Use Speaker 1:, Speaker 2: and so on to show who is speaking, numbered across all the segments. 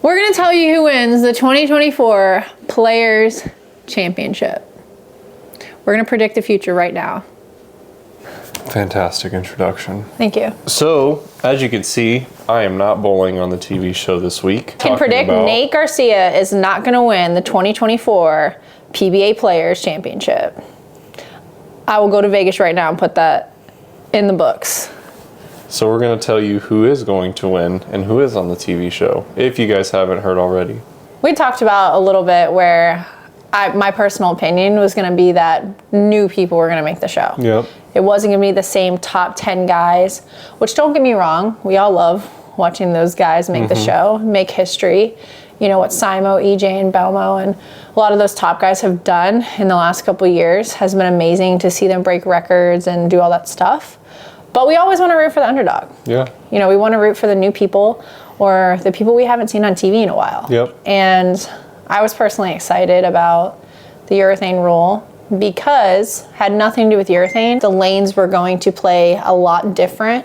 Speaker 1: We're going to tell you who wins the 2024 Players Championship. We're going to predict the future right now.
Speaker 2: Fantastic introduction.
Speaker 1: Thank you.
Speaker 2: So, as you can see, I am not bowling on the TV show this week.
Speaker 1: Can predict Nate Garcia is not going to win the 2024 PBA Players Championship. I will go to Vegas right now and put that in the books.
Speaker 2: So we're going to tell you who is going to win and who is on the TV show, if you guys haven't heard already.
Speaker 1: We talked about a little bit where my personal opinion was going to be that new people were going to make the show.
Speaker 2: Yep.
Speaker 1: It wasn't going to be the same top 10 guys, which don't get me wrong, we all love watching those guys make the show, make history. You know, what Simo, EJ, and Belmo, and a lot of those top guys have done in the last couple of years has been amazing to see them break records and do all that stuff. But we always want to root for the underdog.
Speaker 2: Yeah.
Speaker 1: You know, we want to root for the new people or the people we haven't seen on TV in a while.
Speaker 2: Yep.
Speaker 1: And I was personally excited about the urethane rule because it had nothing to do with urethane. The lanes were going to play a lot different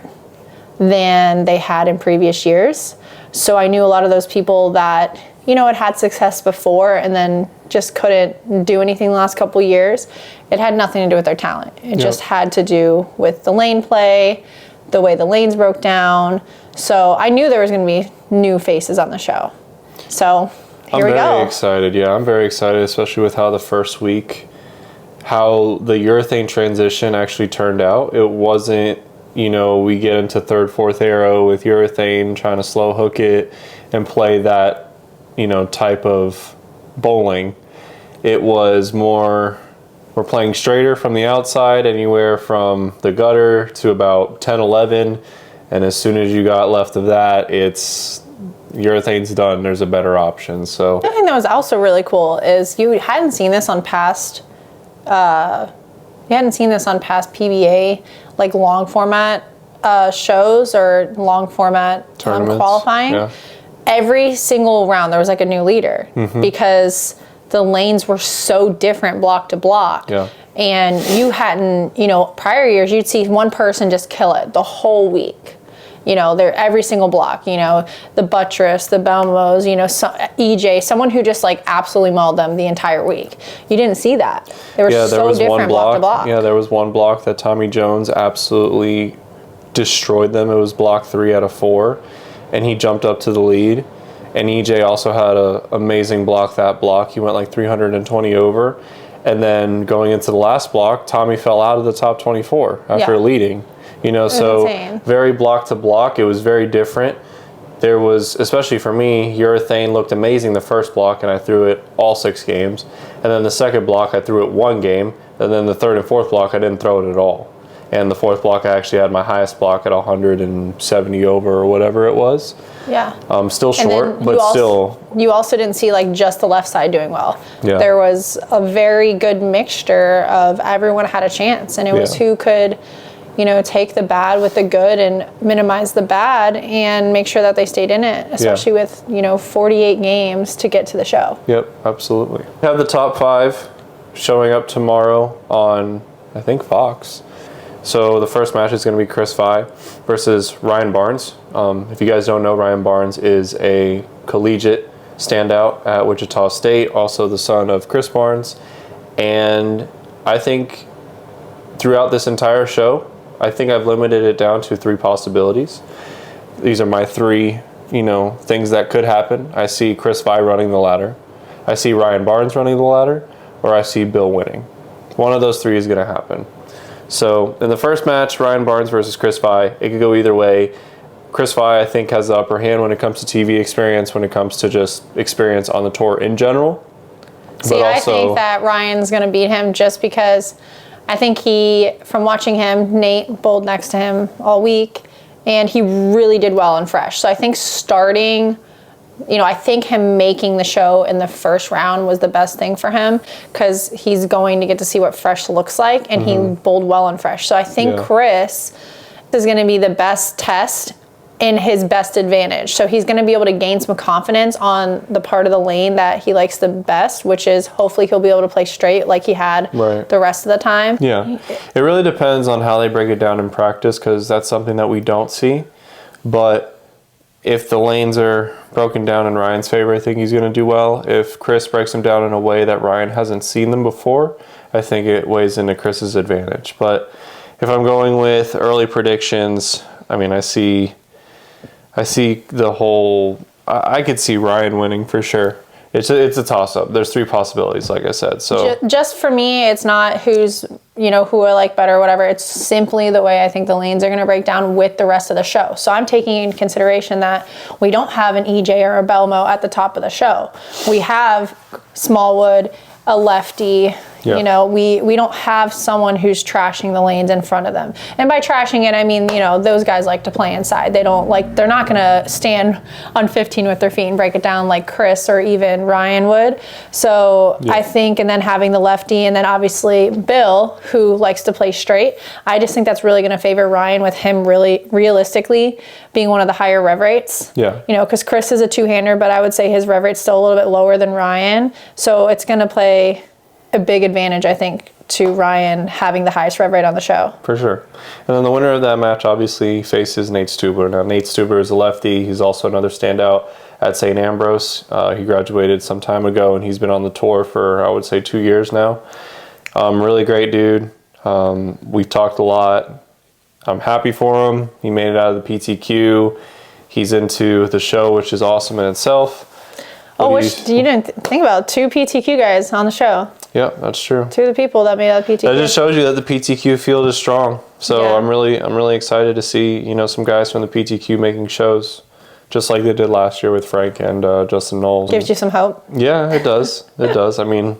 Speaker 1: than they had in previous years. So I knew a lot of those people that, you know, had success before and then just couldn't do anything the last couple of years. It had nothing to do with their talent. It just had to do with the lane play, the way the lanes broke down. So I knew there was going to be new faces on the show. So here we go.
Speaker 2: I'm very excited. Yeah, I'm very excited, especially with how the first week, how the urethane transition actually turned out. It wasn't, you know, we get into third, fourth arrow with urethane, trying to slow hook it and play that, you know, type of bowling. It was more, we're playing straighter from the outside, anywhere from the gutter to about 10, 11. And as soon as you got left of that, it's urethane's done. There's a better option. So
Speaker 1: the thing that was also really cool is you hadn't seen this on past, PBA, like long format shows or long format qualifying. Yeah. Every single round there was like a new leader because the lanes were so different block to block. Yeah. And you hadn't, you know, prior years you'd see one person just kill it the whole week. You know, they're every single block, you know, the buttress, the Belmos, you know, EJ, someone who just like absolutely mauled them the entire week. You didn't see that. They were so different block to block.
Speaker 2: Yeah, there was one block that Tommy Jones absolutely destroyed them. It was block 3 out of 4. And he jumped up to the lead. And EJ also had an amazing block that block. He went like 320 over. And then going into the last block, Tommy fell out of the top 24 after leading. You know, so insane. Very block to block. It was very different. There was, especially for me, urethane looked amazing the first block, and I threw it all 6 games. And then the second block, I threw it 1 game. And then the third and fourth block, I didn't throw it at all. And the fourth block, I actually had my highest block at 170 over or whatever it was.
Speaker 1: Yeah.
Speaker 2: Still short, but still.
Speaker 1: You also didn't see like just the left side doing well.
Speaker 2: Yeah.
Speaker 1: There was a very good mixture of everyone had a chance, and it was who could, you know, take the bad with the good and minimize the bad and make sure that they stayed in it, especially with, you know, 48 games to get to the show.
Speaker 2: Yep, absolutely. We have the top 5 showing up tomorrow on, I think, Fox. So the first match is going to be Chris Vi versus Ryan Barnes. If you guys don't know, Ryan Barnes is a collegiate standout at Wichita State, also the son of Chris Barnes. And I think throughout this entire show, I think I've limited it down to 3 possibilities. These are my 3, you know, things that could happen. I see Chris Vi running the ladder. I see Ryan Barnes running the ladder, or I see Bill winning. One of those 3 is going to happen. So in the first match, Ryan Barnes versus Chris Vi, it could go either way. Chris Vi, I think, has the upper hand when it comes to TV experience, when it comes to just experience on the tour in general.
Speaker 1: See, I think that Ryan's going to beat him just because I think from watching him, Nate bowled next to him all week, and he really did well in fresh. So I think starting, you know, I think him making the show in the first round was the best thing for him because he's going to get to see what fresh looks like, and he bowled well in fresh. So I think Chris is going to be the best test in his best advantage. So he's going to be able to gain some confidence on the part of the lane that he likes the best, which is hopefully he'll be able to play straight like he had the rest of the time.
Speaker 2: Yeah. It really depends on how they break it down in practice because that's something that we don't see. But if the lanes are broken down in Ryan's favor, I think he's going to do well. If Chris breaks them down in a way that Ryan hasn't seen them before, I think it weighs into Chris's advantage. But if I'm going with early predictions, I mean, I see the whole. I could see Ryan winning for sure. It's a toss-up. There's 3 possibilities, like I said. So
Speaker 1: just for me, it's not who I like better or whatever. It's simply the way I think the lanes are going to break down with the rest of the show. So I'm taking in consideration that we don't have an EJ or a Belmo at the top of the show. We have Smallwood, a lefty.
Speaker 2: Yeah.
Speaker 1: We don't have someone who's trashing the lanes in front of them. And by trashing it, I mean, those guys like to play inside. They're not going to stand on 15 with their feet and break it down like Chris or even Ryan would. So I think, and then having the lefty, and then obviously Bill, who likes to play straight, I just think that's really going to favor Ryan with him really realistically being one of the higher rev rates.
Speaker 2: Yeah.
Speaker 1: Because Chris is a two-hander, but I would say his rev rate's still a little bit lower than Ryan. So it's going to play a big advantage, I think, to Ryan having the highest rev rate on the show.
Speaker 2: For sure. And then the winner of that match obviously faces Nate Stuber. Now, Nate Stuber is a lefty. He's also another standout at St. Ambrose. He graduated some time ago, and he's been on the tour for, I would say, 2 years now. Really great dude. We've talked a lot. I'm happy for him. He made it out of the PTQ. He's into the show, which is awesome in itself.
Speaker 1: You didn't think about 2 PTQ guys on the show.
Speaker 2: Yeah, that's true.
Speaker 1: 2 of the people that made out of PTQ.
Speaker 2: That just shows you that the PTQ field is strong. So yeah. I'm really excited to see some guys from the PTQ making shows, just like they did last year with Frank and Justin Knowles.
Speaker 1: Gives you some hope.
Speaker 2: Yeah, it does. It does. I mean,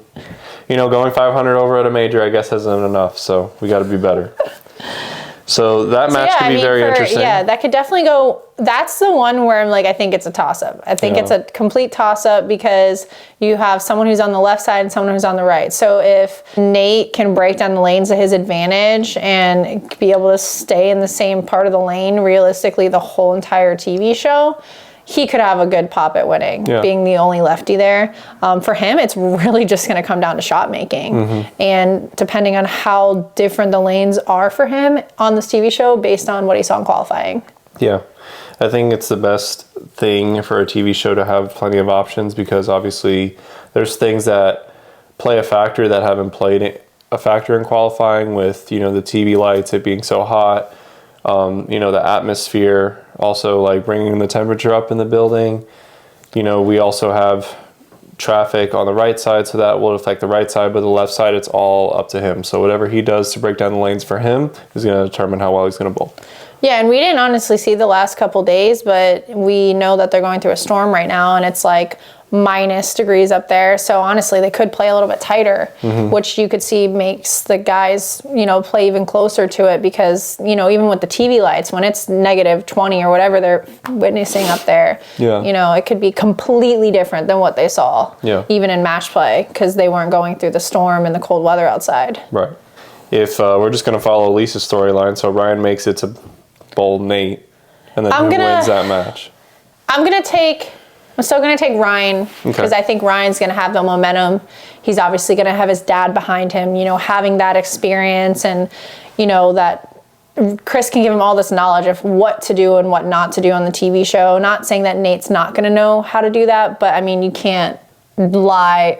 Speaker 2: going 500 over at a major, I guess, isn't enough. So we got to be better. So that match could be very interesting.
Speaker 1: Yeah, that could definitely go. That's the one where I'm like, I think it's a toss-up. I think it's a complete toss-up because you have someone who's on the left side and someone who's on the right. So if Nate can break down the lanes to his advantage and be able to stay in the same part of the lane realistically the whole entire TV show, he could have a good pop at winning, being the only lefty there. For him, it's really just going to come down to shot making. Mm-hmm. And depending on how different the lanes are for him on this TV show based on what he saw in qualifying. Yeah.
Speaker 2: I think it's the best thing for a TV show to have plenty of options because obviously there's things that play a factor that haven't played a factor in qualifying with, the TV lights, it being so hot. The atmosphere, also like bringing the temperature up in the building. We also have traffic on the right side, so that will affect the right side, but the left side, it's all up to him. So whatever he does to break down the lanes for him is going to determine how well he's going to bowl.
Speaker 1: Yeah, and we didn't honestly see the last couple days, but we know that they're going through a storm right now, and it's like minus degrees up there. So honestly, they could play a little bit tighter, which you could see makes the guys, play even closer to it because, even with the TV lights, when it's negative 20 or whatever they're witnessing up there, it could be completely different than what they saw, even in match play, because they weren't going through the storm and the cold weather outside.
Speaker 2: Right. If we're just going to follow Lisa's storyline, so Ryan makes it to bowl Nate, and then who wins that match?
Speaker 1: I'm still going to take Ryan because I think Ryan's going to have the momentum. He's obviously going to have his dad behind him, having that experience and, that Chris can give him all this knowledge of what to do and what not to do on the TV show. Not saying that Nate's not going to know how to do that, but I mean, you can't deny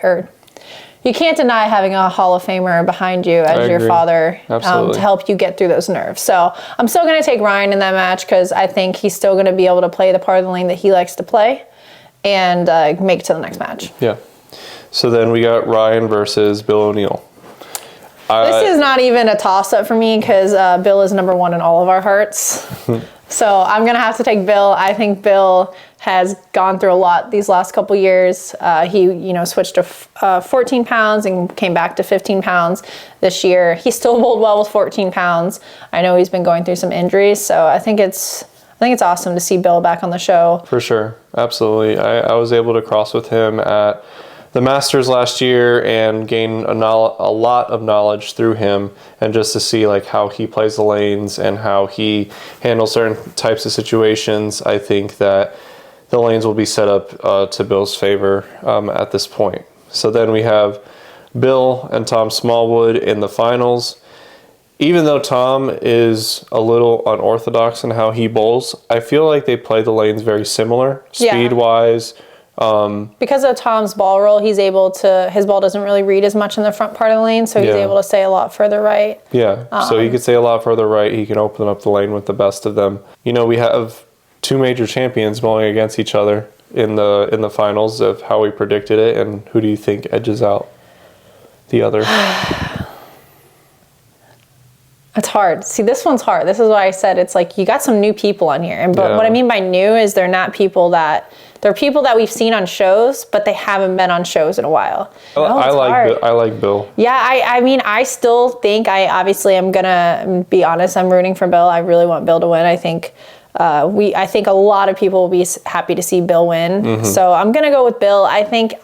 Speaker 1: having a Hall of Famer behind you as your father to help you get through those nerves. So I'm still going to take Ryan in that match because I think he's still going to be able to play the part of the lane that he likes to play and make it to the next match. Yeah.
Speaker 2: So then we got Ryan versus Bill O'Neill.
Speaker 1: This is not even a toss-up for me because Bill is number 1 in all of our hearts. So I'm going to have to take Bill. I think Bill has gone through a lot these last couple years. He, switched to 14 pounds and came back to 15 pounds this year. He still bowled well with 14 pounds. I know he's been going through some injuries, so I think it's awesome to see Bill back on the show.
Speaker 2: For sure. Absolutely. I was able to cross with him at the Masters last year and gain a lot of knowledge through him, and just to see like how he plays the lanes and how he handles certain types of situations. I think that the lanes will be set up to Bill's favor at this point. So then we have Bill and Tom Smallwood in the finals. even though Tom is a little unorthodox in how he bowls, I feel like they play the lanes very similar, speed-wise.
Speaker 1: Because of Tom's ball roll, he's able to, his ball doesn't really read as much in the front part of the lane, so he's able to stay a lot further right.
Speaker 2: Yeah, so he could stay a lot further right. He can open up the lane with the best of them. You know, we have two major champions bowling against each other in the finals of how we predicted it, and who do you think edges out the other?
Speaker 1: It's hard. See, this one's hard. This is why I said it's like you got some new people on here. And but what I mean by new is they're people that we've seen on shows, but they haven't been on shows in a while.
Speaker 2: I like Bill.
Speaker 1: Yeah, I mean, I still think obviously I'm gonna be honest. I'm rooting for Bill. I really want Bill to win. I think I think a lot of people will be happy to see Bill win. So I'm gonna go with Bill. I think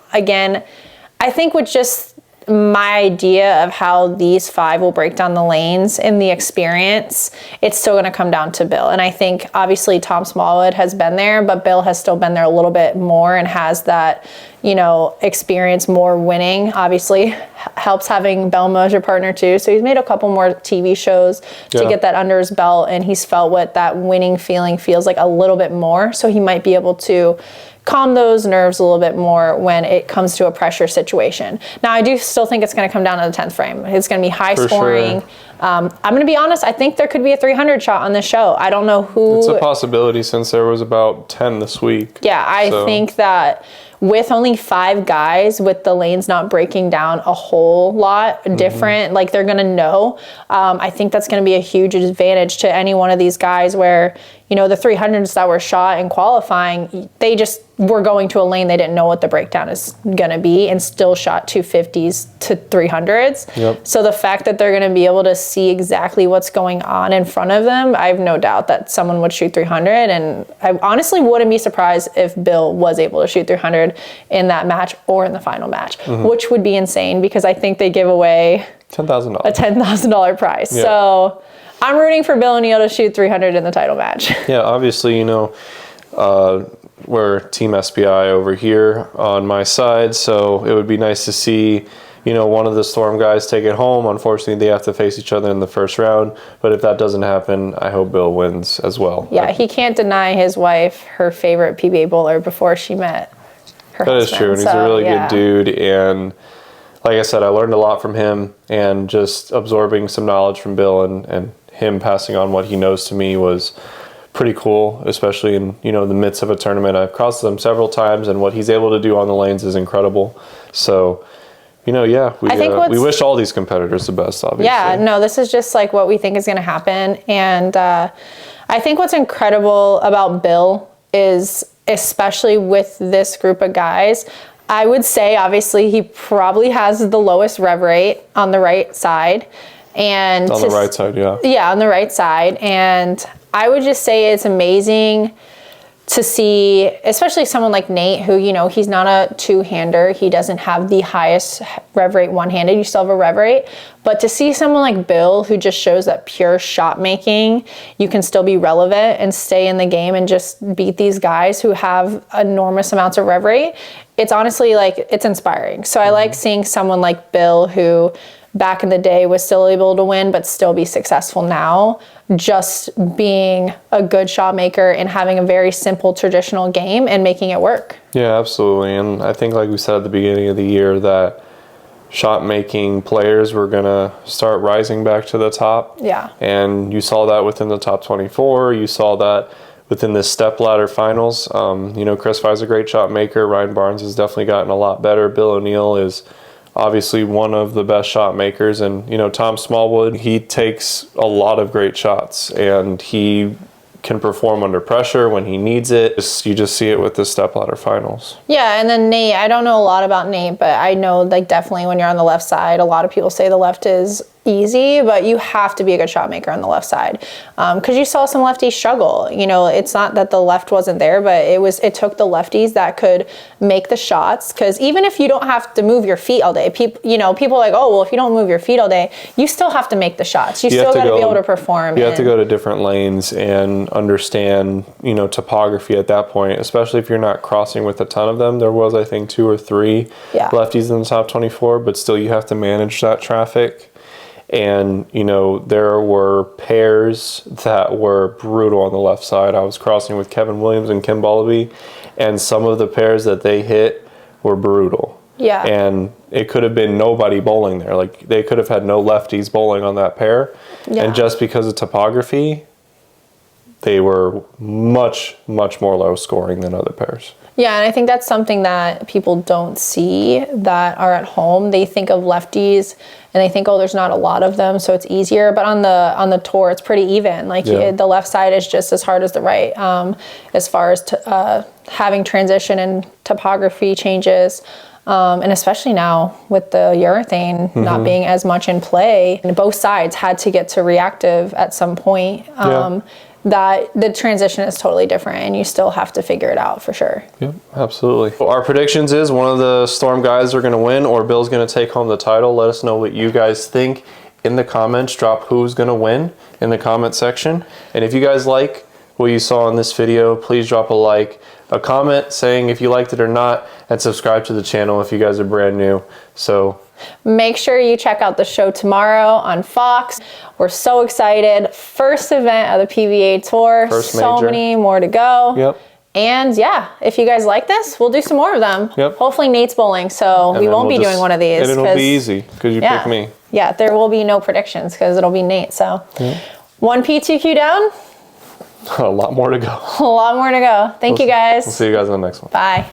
Speaker 1: with just my idea of how these 5 will break down the lanes in the experience, it's still going to come down to Bill. And I think obviously Tom Smallwood has been there, but Bill has still been there a little bit more and has that, you know, experience more winning. Obviously helps having Belmo as your partner too. So he's made a couple more TV shows to get that under his belt, and he's felt what that winning feeling feels like a little bit more. So he might be able to calm those nerves a little bit more when it comes to a pressure situation. Now, I do still think it's going to come down to the 10th frame. It's going to be high scoring. Sure. I'm going to be honest. I think there could be a 300 shot on this show. I don't know who. It's
Speaker 2: a possibility since there was about 10 this week.
Speaker 1: Yeah, I think that with only 5 guys, with the lanes not breaking down a whole lot different, like they're going to know. I think that's going to be a huge advantage to any one of these guys where, you know, the 300s that were shot in qualifying, they just were going to a lane they didn't know what the breakdown is going to be and still shot 250s to 300s. Yep. So the fact that they're going to be able to see exactly what's going on in front of them, I have no doubt that someone would shoot 300. And I honestly wouldn't be surprised if Bill was able to shoot 300 in that match or in the final match, which would be insane because I think they give away
Speaker 2: $10,000.
Speaker 1: A $10,000 prize. Yeah. So I'm rooting for Bill O'Neill to shoot 300 in the title match.
Speaker 2: Yeah, obviously, you know, we're Team SPI over here on my side, so it would be nice to see, you know, one of the Storm guys take it home. Unfortunately, they have to face each other in the first round, but if that doesn't happen, I hope Bill wins as well.
Speaker 1: Yeah, he can't deny his wife her favorite PBA bowler before she met her husband.
Speaker 2: That is true, and he's a really good dude, and like I said, I learned a lot from him, and just absorbing some knowledge from Bill and him passing on what he knows to me was pretty cool, especially in, you know, the midst of a tournament. I've crossed them several times, and what he's able to do on the lanes is incredible. So, you know, yeah, we wish all these competitors the best, obviously.
Speaker 1: Yeah, no, this is just like what we think is going to happen. And I think what's incredible about Bill is, especially with this group of guys, I would say obviously he probably has the lowest rev rate on the right side. And
Speaker 2: on the right side, yeah.
Speaker 1: Yeah, on the right side. And I would just say it's amazing to see, especially someone like Nate, who, you know, he's not a two-hander. He doesn't have the highest rev rate one-handed. You still have a rev rate. But to see someone like Bill, who just shows that pure shot making, you can still be relevant and stay in the game and just beat these guys who have enormous amounts of rev rate, it's honestly like, it's inspiring. So I like seeing someone like Bill, who back in the day was still able to win but still be successful now, just being a good shot maker and having a very simple traditional game and making it work.
Speaker 2: Yeah, absolutely. And I think, like we said at the beginning of the year, that shot making players were gonna start rising back to the top.
Speaker 1: Yeah.
Speaker 2: And you saw that within the top 24. You saw that within the Stepladder finals. You know, Chris Fye's a great shot maker. Ryan Barnes has definitely gotten a lot better. Bill O'Neill is obviously one of the best shot makers, and you know, Tom Smallwood, he takes a lot of great shots and he can perform under pressure when he needs it. You just see it with the Stepladder finals.
Speaker 1: Yeah, and then Nate, I don't know a lot about Nate, but I know like definitely when you're on the left side, a lot of people say the left is easy, but you have to be a good shot maker on the left side, because you saw some lefties struggle. You know, it's not that the left wasn't there, but it took the lefties that could make the shots. Because even if you don't have to move your feet all day, people are like, oh well, if you don't move your feet all day, you still have to make the shots. You still got to be able to perform.
Speaker 2: You have to go to different lanes and understand, you know, topography at that point, especially if you're not crossing with a ton of them. There was, I think, 2 or 3 lefties in the top 24, but still you have to manage that traffic. And, you know, there were pairs that were brutal on the left side. I was crossing with Kevin Williams and Kim Bolaby, and some of the pairs that they hit were brutal.
Speaker 1: Yeah.
Speaker 2: And it could have been nobody bowling there. Like, they could have had no lefties bowling on that pair.
Speaker 1: Yeah.
Speaker 2: And just because of topography, they were much, much more low scoring than other pairs.
Speaker 1: Yeah, and I think that's something that people don't see that are at home. They think of lefties and they think, oh, there's not a lot of them, so it's easier. But on the tour, it's pretty even. Like the left side is just as hard as the right, as far as having transition and topography changes. And especially now with the urethane not being as much in play, and both sides had to get to reactive at some point. That the transition is totally different, and you still have to figure it out for sure.
Speaker 2: Yep, absolutely. Well, our predictions is one of the Storm guys are going to win, or Bill's going to take home the title. Let us know what you guys think in the comments. Drop who's going to win in the comment section. And if you guys like what you saw in this video, please drop a like, a comment saying if you liked it or not, and subscribe to the channel if you guys are brand new. So
Speaker 1: make sure you check out the show tomorrow on Fox. We're so excited. First event of the PBA Tour.
Speaker 2: First
Speaker 1: so
Speaker 2: major.
Speaker 1: many more to go.
Speaker 2: Yep.
Speaker 1: And yeah, if you guys like this, we'll do some more of them.
Speaker 2: Yep.
Speaker 1: Hopefully Nate's bowling, so we won't be doing one of these.
Speaker 2: And it'll be easy because you pick me.
Speaker 1: Yeah, there will be no predictions because it'll be Nate. So 1P, 2Q down.
Speaker 2: A lot more to go.
Speaker 1: A lot more to go. Thank you guys.
Speaker 2: We'll see you guys on the next one.
Speaker 1: Bye.